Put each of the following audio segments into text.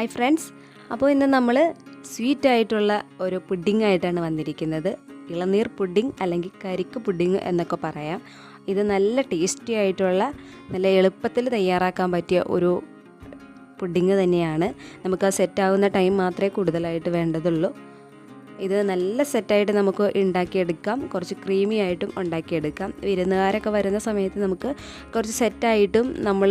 Hi friends, അപ്പോൾ ഇന്ന് നമ്മൾ സ്വീറ്റ് ആയിട്ടുള്ള ഒരു പുഡിംഗ് ആയിട്ടാണ് വന്നിരിക്കുന്നത്. ഇളനീർ പുഡിംഗ് അല്ലെങ്കിൽ കരിക്ക് പുഡിംഗ് എന്നൊക്കെ പറയാം. ഇത് നല്ല ടേസ്റ്റി ആയിട്ടുള്ള നല്ല എളുപ്പത്തിൽ തയ്യാറാക്കാൻ പറ്റിയ ഒരു പുഡിംഗ് തന്നെയാണ്. നമുക്ക് ആ സെറ്റാവുന്ന ടൈം മാത്രമേ കൂടുതലായിട്ട് വേണ്ടതുള്ളൂ. ഇത് നല്ല സെറ്റായിട്ട് നമുക്ക് ഉണ്ടാക്കിയെടുക്കാം. കുറച്ച് ക്രീമി ആയിട്ടും ഉണ്ടാക്കിയെടുക്കാം. വിരുന്നുകാരൊക്കെ വരുന്ന സമയത്ത് നമുക്ക് കുറച്ച് സെറ്റായിട്ടും നമ്മൾ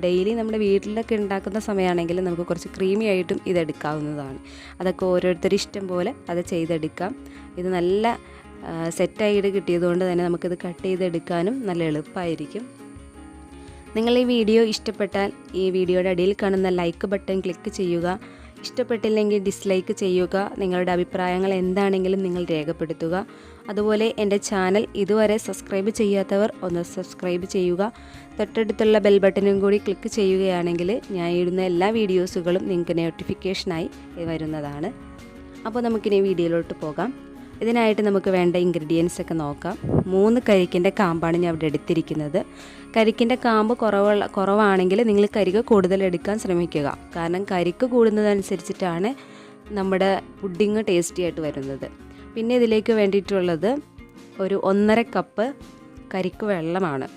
ഡെയിലി നമ്മുടെ വീട്ടിലൊക്കെ ഉണ്ടാക്കുന്ന സമയമാണെങ്കിൽ നമുക്ക് കുറച്ച് ക്രീമി ആയിട്ടും ഇതെടുക്കാവുന്നതാണ്. അതൊക്കെ ഓരോരുത്തരും ഇഷ്ടം പോലെ അത് ചെയ്തെടുക്കാം. ഇത് നല്ല സെറ്റായിട്ട് കിട്ടിയതുകൊണ്ട് തന്നെ നമുക്കിത് കട്ട് ചെയ്തെടുക്കാനും നല്ല എളുപ്പമായിരിക്കും. നിങ്ങൾ ഈ വീഡിയോ ഇഷ്ടപ്പെട്ടാൽ ഈ വീഡിയോയുടെ അടിയിൽ കാണുന്ന ലൈക്ക് ബട്ടൺ ക്ലിക്ക് ചെയ്യുക. ഇഷ്ടപ്പെട്ടില്ലെങ്കിൽ ഡിസ്ലൈക്ക് ചെയ്യുക. നിങ്ങളുടെ അഭിപ്രായങ്ങൾ എന്താണെങ്കിലും നിങ്ങൾ രേഖപ്പെടുത്തുക. അതുപോലെ എൻ്റെ ചാനൽ ഇതുവരെ സബ്സ്ക്രൈബ് ചെയ്യാത്തവർ ഒന്ന് സബ്സ്ക്രൈബ് ചെയ്യുക. തൊട്ടടുത്തുള്ള ബെൽ ബട്ടണും കൂടി ക്ലിക്ക് ചെയ്യുകയാണെങ്കിൽ ഞാൻ ഇടുന്ന എല്ലാ വീഡിയോസുകളും നിങ്ങൾക്ക് നോട്ടിഫിക്കേഷനായി വരുന്നതാണ്. അപ്പോൾ നമുക്കിനി വീഡിയോയിലോട്ട് പോകാം. ഇതിനായിട്ട് നമുക്ക് വേണ്ട ഇൻഗ്രീഡിയൻസ് ഒക്കെ നോക്കാം. 3 കരിക്കിൻ്റെ കാമ്പാണ് ഞാൻ ഇവിടെ എടുത്തിരിക്കുന്നത്. കരിക്കിൻ്റെ കാമ്പ് കുറവാണെങ്കിൽ നിങ്ങൾ കരിക്ക് കൂടുതൽ എടുക്കാൻ ശ്രമിക്കുക. കാരണം കരിക്ക് കൂടുന്നതനുസരിച്ചിട്ടാണ് നമ്മുടെ പുഡിങ് ടേസ്റ്റി ആയിട്ട് വരുന്നത്. പിന്നെ ഇതിലേക്ക് വേണ്ടിയിട്ടുള്ളത് ഒരു 1.5 കപ്പ് കരിക്ക് വെള്ളമാണ്.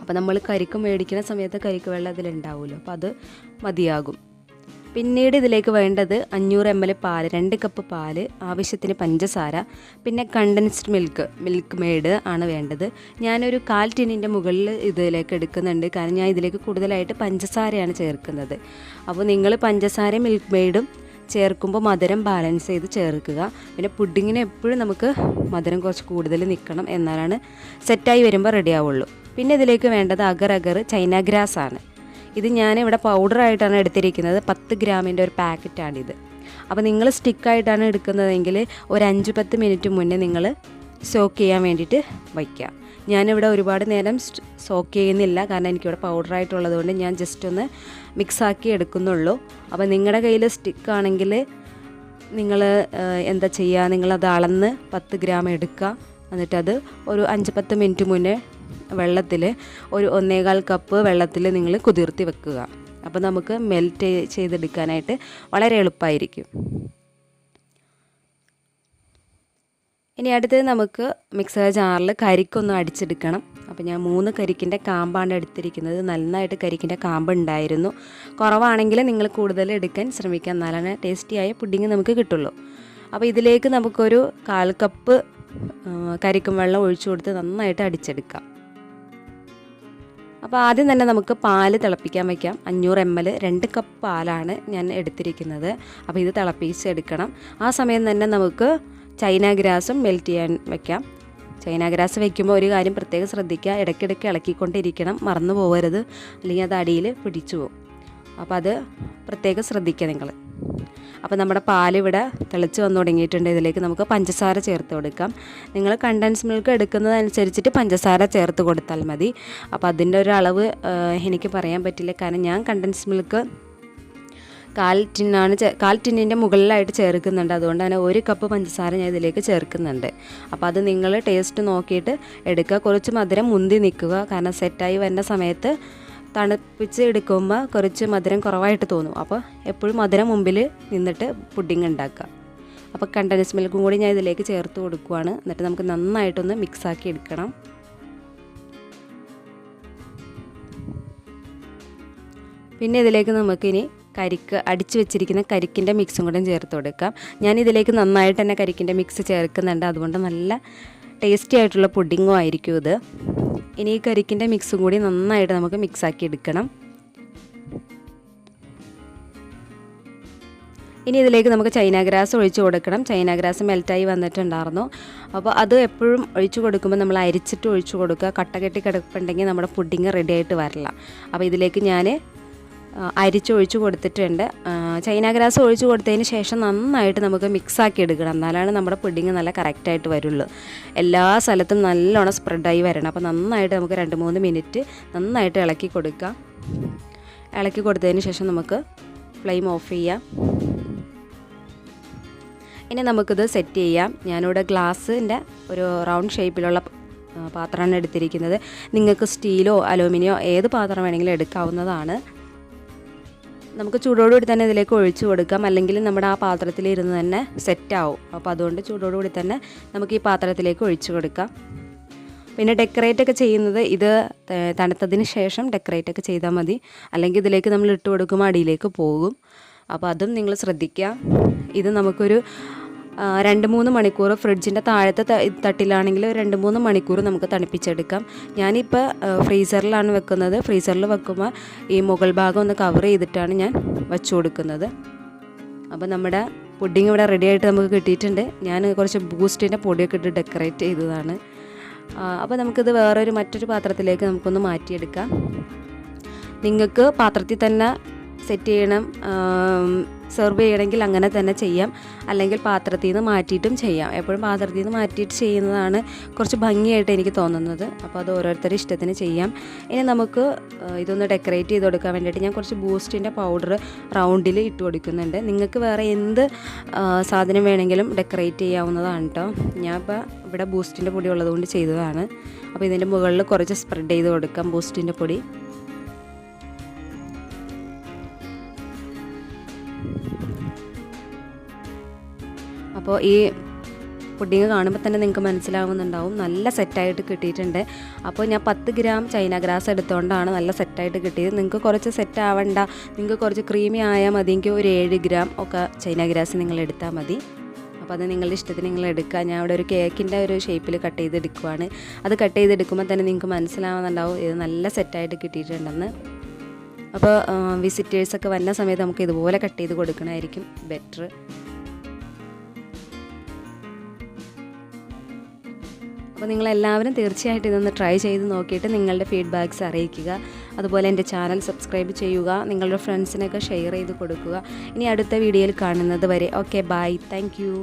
അപ്പോൾ നമ്മൾ കരിക്ക് മേടിക്കുന്ന സമയത്ത് കരിക്ക് വെള്ളം അതിലുണ്ടാവുമല്ലോ, അപ്പോൾ അത് മതിയാകും. പിന്നീട് ഇതിലേക്ക് വേണ്ടത് 500 ml പാല്, 2 കപ്പ് പാല്, ആവശ്യത്തിന് പഞ്ചസാര, പിന്നെ കണ്ടൻസ്ഡ് മിൽക്ക് മെയ്ഡ് ആണ് വേണ്ടത്. ഞാനൊരു 1/4 ടിന്നിൻ്റെ മുകളിൽ ഇതിലേക്ക് എടുക്കുന്നുണ്ട്. കാരണം ഞാൻ ഇതിലേക്ക് കൂടുതലായിട്ട് പഞ്ചസാരയാണ് ചേർക്കുന്നത്. അപ്പോൾ നിങ്ങൾ പഞ്ചസാര മിൽക്ക് മെയ്ഡും ചേർക്കുമ്പോൾ മധുരം ബാലൻസ് ചെയ്ത് ചേർക്കുക. പിന്നെ പുഡിങ്ങിന് എപ്പോഴും നമുക്ക് മധുരം കുറച്ച് കൂടുതൽ നിൽക്കണം, എന്നാലാണ് സെറ്റായി വരുമ്പോൾ റെഡി ആവുള്ളൂ. പിന്നെ ഇതിലേക്ക് വേണ്ടത് അഗർ ചൈന ഗ്രാസ് ആണ്. ഇത് ഞാനിവിടെ പൗഡറായിട്ടാണ് എടുത്തിരിക്കുന്നത്. 10 ഗ്രാമിൻ്റെ ഒരു പാക്കറ്റാണിത്. അപ്പോൾ നിങ്ങൾ സ്റ്റിക്കായിട്ടാണ് എടുക്കുന്നതെങ്കിൽ ഒരു 5-10 മിനിറ്റ് മുന്നേ നിങ്ങൾ സോക്ക് ചെയ്യാൻ വേണ്ടിയിട്ട് വയ്ക്കുക. ഞാനിവിടെ ഒരുപാട് നേരം സോക്ക് ചെയ്യുന്നില്ല, കാരണം എനിക്കിവിടെ പൗഡറായിട്ടുള്ളത് കൊണ്ട് ഞാൻ ജസ്റ്റ് ഒന്ന് മിക്സാക്കി എടുക്കുന്നുള്ളൂ. അപ്പോൾ നിങ്ങളുടെ കയ്യിൽ സ്റ്റിക്കാണെങ്കിൽ നിങ്ങൾ എന്താ ചെയ്യുക, നിങ്ങളത് അളന്ന് 10 ഗ്രാം എടുക്കുക. എന്നിട്ടത് ഒരു 5-10 മിനിറ്റ് മുന്നേ വെള്ളത്തിൽ ഒരു 1.25 കപ്പ് വെള്ളത്തിൽ നിങ്ങൾ കുതിർത്തി വെക്കുക. അപ്പോൾ നമുക്ക് മെൽറ്റ് ചെയ്തെടുക്കാനായിട്ട് വളരെ എളുപ്പമായിരിക്കും. ഇനി അടുത്തത് നമുക്ക് മിക്സർ ജാറിൽ കരിക്കൊന്ന് അടിച്ചെടുക്കണം. അപ്പോൾ ഞാൻ 3 കരിക്കിൻ്റെ കാമ്പാണ് എടുത്തിരിക്കുന്നത്. നന്നായിട്ട് കരിക്കിൻ്റെ കാമ്പ് ഉണ്ടായിരുന്നു. കുറവാണെങ്കിൽ നിങ്ങൾ കൂടുതൽ എടുക്കാൻ ശ്രമിക്കുക, എന്നാലാണ് ടേസ്റ്റിയായ പുഡിങ് നമുക്ക് കിട്ടുള്ളൂ. അപ്പോൾ ഇതിലേക്ക് നമുക്കൊരു 1/4 കപ്പ് കരിക്കും വെള്ളം ഒഴിച്ചു കൊടുത്ത് നന്നായിട്ട് അടിച്ചെടുക്കാം. അപ്പോൾ ആദ്യം തന്നെ നമുക്ക് പാല് തിളപ്പിക്കാൻ വയ്ക്കാം. 500 ml 2 കപ്പ് പാലാണ് ഞാൻ എടുത്തിരിക്കുന്നത്. അപ്പോൾ ഇത് തിളപ്പിച്ചെടുക്കണം. ആ സമയം തന്നെ നമുക്ക് ചൈന ഗ്രാസും മെൽറ്റ് ചെയ്യാൻ വയ്ക്കാം. ചൈന ഗ്രാസ് വയ്ക്കുമ്പോൾ ഒരു കാര്യം പ്രത്യേകം ശ്രദ്ധിക്കുക, ഇടയ്ക്കിടയ്ക്ക് ഇളക്കിക്കൊണ്ടിരിക്കണം, മറന്നു പോകരുത്, അല്ലെങ്കിൽ അത് അടിയിൽ പിടിച്ചു പോകും. അപ്പോൾ അത് പ്രത്യേകം ശ്രദ്ധിക്കുക നിങ്ങൾ. അപ്പോൾ നമ്മുടെ പാലിവിടെ തിളച്ച് വന്നു തുടങ്ങിയിട്ടുണ്ട്. ഇതിലേക്ക് നമുക്ക് പഞ്ചസാര ചേർത്ത് കൊടുക്കാം. നിങ്ങൾ കണ്ടൻസ് മിൽക്ക് എടുക്കുന്നതനുസരിച്ചിട്ട് പഞ്ചസാര ചേർത്ത് കൊടുത്താൽ മതി. അപ്പോൾ അതിൻ്റെ ഒരു അളവ് എനിക്ക് പറയാൻ പറ്റില്ല, കാരണം ഞാൻ കണ്ടൻസ് മിൽക്ക് 1/4 ടിന്നിൻ്റെ മുകളിലായിട്ട് ചേർക്കുന്നുണ്ട്. അതുകൊണ്ട് തന്നെ 1 കപ്പ് പഞ്ചസാര ഞാൻ ഇതിലേക്ക് ചേർക്കുന്നുണ്ട്. അപ്പോൾ അത് നിങ്ങൾ ടേസ്റ്റ് നോക്കിയിട്ട് എടുക്കുക. കുറച്ച് മധുരം മുന്തി നിൽക്കുക, കാരണം സെറ്റായി വരുന്ന സമയത്ത് തണുപ്പിച്ച് എടുക്കുമ്പോൾ കുറച്ച് മധുരം കുറവായിട്ട് തോന്നും. അപ്പോൾ എപ്പോഴും മധുരം മുമ്പിൽ നിന്നിട്ട് പുഡിങ് ഉണ്ടാക്കുക. അപ്പോൾ കണ്ടൻസ് മിൽക്കും കൂടി ഞാൻ ഇതിലേക്ക് ചേർത്ത് കൊടുക്കുകയാണ്. എന്നിട്ട് നമുക്ക് നന്നായിട്ടൊന്ന് മിക്സാക്കി എടുക്കണം. പിന്നെ ഇതിലേക്ക് നമുക്കിനി അടിച്ചു വെച്ചിരിക്കുന്ന കരിക്കിൻ്റെ മിക്സും കൂടെ ചേർത്ത് കൊടുക്കാം. ഞാൻ ഇതിലേക്ക് നന്നായിട്ട് തന്നെ കരിക്കിൻ്റെ മിക്സ് ചേർക്കുന്നുണ്ട്. അതുകൊണ്ട് നല്ല ടേസ്റ്റി ആയിട്ടുള്ള പുഡിങ്ങും ആയിരിക്കും ഇത്. ഇനി ഈ കരിക്കിൻ്റെ മിക്സും കൂടി നന്നായിട്ട് നമുക്ക് മിക്സാക്കി എടുക്കണം. ഇനി ഇതിലേക്ക് നമുക്ക് ചൈന ഗ്രാസ് ഒഴിച്ചു കൊടുക്കണം. ചൈന ഗ്രാസ് മെൽറ്റായി വന്നിട്ടുണ്ടായിരുന്നു. അപ്പോൾ അത് എപ്പോഴും ഒഴിച്ചു കൊടുക്കുമ്പോൾ നമ്മൾ അരിച്ചിട്ട് ഒഴിച്ചു കൊടുക്കുക. കട്ട കെട്ടി കിടപ്പുണ്ടെങ്കിൽ നമ്മുടെ പുഡിങ് റെഡി ആയിട്ട് വരില്ല. അപ്പോൾ ഇതിലേക്ക് ഞാൻ അരിച്ചൊഴിച്ച് കൊടുത്തിട്ടുണ്ട്. ചൈന ഗ്രാസ് ഒഴിച്ച് കൊടുത്തതിന് ശേഷം നന്നായിട്ട് നമുക്ക് മിക്സാക്കി എടുക്കണം, എന്നാലാണ് നമ്മുടെ പുഡിങ് നല്ല കറക്റ്റായിട്ട് വരുള്ളൂ. എല്ലാ സ്ഥലത്തും നല്ലോണം സ്പ്രെഡായി വരണം. അപ്പോൾ നന്നായിട്ട് നമുക്ക് 2-3 മിനിറ്റ് നന്നായിട്ട് ഇളക്കി കൊടുക്കാം. ഇളക്കി കൊടുത്തതിന് ശേഷം നമുക്ക് ഫ്ലെയിം ഓഫ് ചെയ്യാം. ഇനി നമുക്കിത് സെറ്റ് ചെയ്യാം. ഞാനിവിടെ ഗ്ലാസിൻ്റെ ഒരു റൗണ്ട് ഷേപ്പിലുള്ള പാത്രമാണ് എടുത്തിരിക്കുന്നത്. നിങ്ങൾക്ക് സ്റ്റീലോ അലൂമിനിയോ ഏത് പാത്രം വേണമെങ്കിലും എടുക്കാവുന്നതാണ്. നമുക്ക് ചൂടോടുകൂടി തന്നെ ഇതിലേക്ക് ഒഴിച്ചു കൊടുക്കാം, അല്ലെങ്കിൽ നമ്മുടെ ആ പാത്രത്തിലിരുന്ന് തന്നെ സെറ്റാവും. അപ്പോൾ അതുകൊണ്ട് ചൂടോടുകൂടി തന്നെ നമുക്ക് ഈ പാത്രത്തിലേക്ക് ഒഴിച്ചു കൊടുക്കാം. പിന്നെ ഡെക്കറേറ്റൊക്കെ ചെയ്യുന്നത് ഇത് തണുത്തതിന് ശേഷം ഡെക്കറേറ്റൊക്കെ ചെയ്താൽ മതി, അല്ലെങ്കിൽ ഇതിലേക്ക് നമ്മൾ ഇട്ട് കൊടുക്കുമ്പോൾ അടിയിലേക്ക് പോകും. അപ്പോൾ അതും നിങ്ങൾ ശ്രദ്ധിക്കുക. ഇത് നമുക്കൊരു 2-3 മണിക്കൂർ ഫ്രിഡ്ജിൻ്റെ താഴത്തെ തട്ടിലാണെങ്കിൽ 2-3 മണിക്കൂർ നമുക്ക് തണുപ്പിച്ചെടുക്കാം. ഞാനിപ്പോൾ ഫ്രീസറിലാണ് വെക്കുന്നത്. ഫ്രീസറിൽ വെക്കുമ്പോൾ ഈ മുകൾ ഭാഗം ഒന്ന് കവർ ചെയ്തിട്ടാണ് ഞാൻ വെച്ച് കൊടുക്കുന്നത്. അപ്പോൾ നമ്മുടെ പുഡിങ് ഇവിടെ റെഡി ആയിട്ട് നമുക്ക് കിട്ടിയിട്ടുണ്ട്. ഞാൻ കുറച്ച് ബൂസ്റ്റിൻ്റെ പൊടിയൊക്കെ ഇട്ട് ഡെക്കറേറ്റ് ചെയ്തതാണ്. അപ്പോൾ നമുക്കിത് മറ്റൊരു പാത്രത്തിലേക്ക് നമുക്കൊന്ന് മാറ്റിയെടുക്കാം. നിങ്ങൾക്ക് പാത്രത്തിൽ തന്നെ സെറ്റ് ചെയ്യണം, സെർവ് ചെയ്യണമെങ്കിൽ അങ്ങനെ തന്നെ ചെയ്യാം, അല്ലെങ്കിൽ പാത്രത്തിൽ നിന്ന് മാറ്റിയിട്ടും ചെയ്യാം. എപ്പോഴും പാത്രത്തിൽ നിന്ന് മാറ്റിയിട്ട് ചെയ്യുന്നതാണ് കുറച്ച് ഭംഗിയായിട്ട് എനിക്ക് തോന്നുന്നത്. അപ്പോൾ അത് ഓരോരുത്തരുടെ ഇഷ്ടത്തിന് ചെയ്യാം. ഇനി നമുക്ക് ഇതൊന്ന് ഡെക്കറേറ്റ് ചെയ്ത് കൊടുക്കാൻ വേണ്ടിയിട്ട് ഞാൻ കുറച്ച് ബൂസ്റ്റിൻ്റെ പൗഡർ റൗണ്ടിൽ ഇട്ട് കൊടുക്കുന്നുണ്ട്. നിങ്ങൾക്ക് വേറെ എന്ത് സാധനം വേണമെങ്കിലും ഡെക്കറേറ്റ് ചെയ്യാവുന്നതാണ് കേട്ടോ. ഞാൻ ഇപ്പോൾ ഇവിടെ ബൂസ്റ്റിൻ്റെ പൊടി ഉള്ളതുകൊണ്ട് ചെയ്തതാണ്. അപ്പോൾ ഇതിൻ്റെ മുകളിൽ കുറച്ച് സ്പ്രെഡ് ചെയ്ത് കൊടുക്കാം ബൂസ്റ്റിൻ്റെ പൊടി. അപ്പോൾ ഈ പുഡിങ് കാണുമ്പോൾ തന്നെ നിങ്ങൾക്ക് മനസ്സിലാവുന്നുണ്ടാവും നല്ല സെറ്റായിട്ട് കിട്ടിയിട്ടുണ്ട്. അപ്പോൾ ഞാൻ 10 ഗ്രാം ചൈന ഗ്രാസ് എടുത്തുകൊണ്ടാണ് നല്ല സെറ്റായിട്ട് കിട്ടിയത്. നിങ്ങൾക്ക് കുറച്ച് സെറ്റ് ആവണ്ട, നിങ്ങൾക്ക് കുറച്ച് ക്രീമി ആയാൽ മതിയെങ്കിൽ ഒരു 7 ഗ്രാം ഒക്കെ ചൈന ഗ്രാസ് നിങ്ങൾ എടുത്താൽ മതി. അപ്പോൾ അത് നിങ്ങളുടെ ഇഷ്ടത്തിന് നിങ്ങൾ എടുക്കുക. ഞാൻ ഇവിടെ ഒരു കേക്കിൻ്റെ ഒരു ഷേപ്പിൽ കട്ട് ചെയ്തെടുക്കുവാണ്. അത് കട്ട് ചെയ്തെടുക്കുമ്പോൾ തന്നെ നിങ്ങൾക്ക് മനസ്സിലാവുന്നുണ്ടാവും ഇത് നല്ല സെറ്റായിട്ട് കിട്ടിയിട്ടുണ്ടെന്ന്. അപ്പോൾ വിസിറ്റേഴ്സൊക്കെ വന്ന സമയത്ത് നമുക്ക് ഇതുപോലെ കട്ട് ചെയ്ത് കൊടുക്കണമായിരിക്കും ബെറ്റർ. അപ്പോൾ നിങ്ങളെല്ലാവരും തീർച്ചയായിട്ടും ഇതൊന്ന് ട്രൈ ചെയ്ത് നോക്കിയിട്ട് നിങ്ങളുടെ ഫീഡ്ബാക്ക്സ് അറിയിക്കുക. അതുപോലെ എൻ്റെ ചാനൽ സബ്സ്ക്രൈബ് ചെയ്യുക, നിങ്ങളുടെ ഫ്രണ്ട്സിനൊക്കെ ഷെയർ ചെയ്ത് കൊടുക്കുക. ഇനി അടുത്ത വീഡിയോയിൽ കാണുന്നത് വരെ ഓക്കെ, ബൈ, താങ്ക് യു.